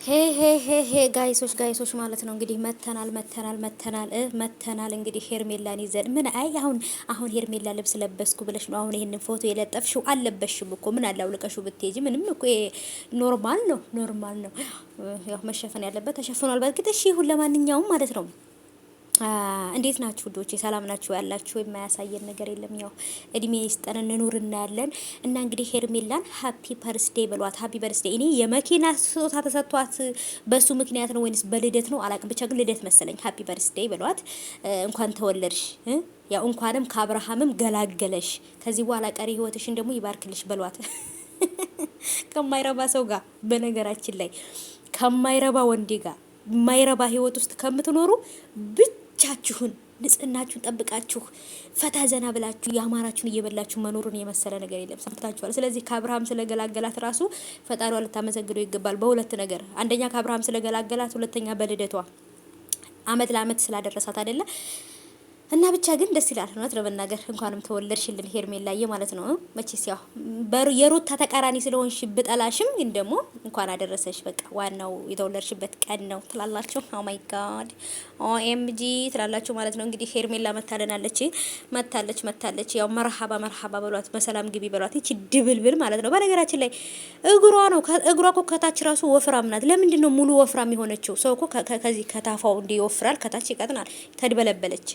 ሄ ጋይሶች ማለት ነው እንግዲህ መተናል እንግዲህ ሄርሜላን ይዘን ምን አሁን ሄርሜላ ልብስ ለበስኩ ብለሽ ነው አሁን ይሄንን ፎቶ የለጠፍሽው? አልለበሽም እኮ ምን አለ አውልቀሽው ብትሄጂ ምንም እኮ ኖርማል ነው። ያው መሸፈን ያለበት ተሸፍኗል። በእርግጥ እሺ ይሁን። ለማንኛውም ማለት ነው እንዴት ናችሁ ውዶቼ? ሰላም ናችሁ? ያላችሁ የማያሳየን ነገር የለም። ያው እድሜ ይስጠን እንኑር እናያለን። እና እንግዲህ ሄርሜላን ሃፒ በርስዴ በሏት። ሃፒ በርስዴ። እኔ የመኪና ስጦታ ተሰጥቷት በሱ ምክንያት ነው ወይንስ በልደት ነው አላቅም። ብቻ ግን ልደት መሰለኝ። ሃፒ በርስዴ በሏት። እንኳን ተወለድሽ፣ ያው እንኳንም ከአብርሃምም ገላገለሽ። ከዚህ በኋላ ቀሪ ህይወትሽን ደግሞ ይባርክልሽ በሏት። ከማይረባ ሰው ጋር በነገራችን ላይ ከማይረባ ወንዴ ጋር የማይረባ ህይወት ውስጥ ከምትኖሩ ብቻችሁን ንጽህናችሁን ጠብቃችሁ ፈታ ዘና ብላችሁ ያማራችሁን እየበላችሁ መኖሩን የመሰለ ነገር የለም። ሰምታችኋል። ስለዚህ ከአብርሃም ስለገላገላት ራሱ ፈጣሪዋ ልታመሰግነው ይገባል። በሁለት ነገር፣ አንደኛ ከአብርሃም ስለገላገላት፣ ሁለተኛ በልደቷ አመት ለአመት ስላደረሳት አይደለ? እና ብቻ ግን ደስ ይላል። እውነት ለመናገር እንኳንም ተወለድሽልን ሄርሜላዬ ማለት ነው። መቼስ ያው የሩታ ተቃራኒ ስለሆንሽ ብጠላሽም ግን ደግሞ እንኳን አደረሰሽ። በቃ ዋናው የተወለድሽበት ቀን ነው ትላላችሁ። ኦ ማይ ጋድ ኦኤምጂ ትላላችሁ ማለት ነው። እንግዲህ ሄርሜላ መታለች። ያው መርሐባ በሏት፣ በሰላም ግቢ በሏት። ይቺ ድብልብል ማለት ነው። በነገራችን ላይ እግሯ እኮ ከታች ራሱ ወፍራም ናት። ለምንድን ነው ሙሉ ወፍራም የሆነችው? ሰው እኮ ከዚህ ከታፋው እንዲህ ይወፍራል፣ ከታች ይቀጥናል። ተድበለበለች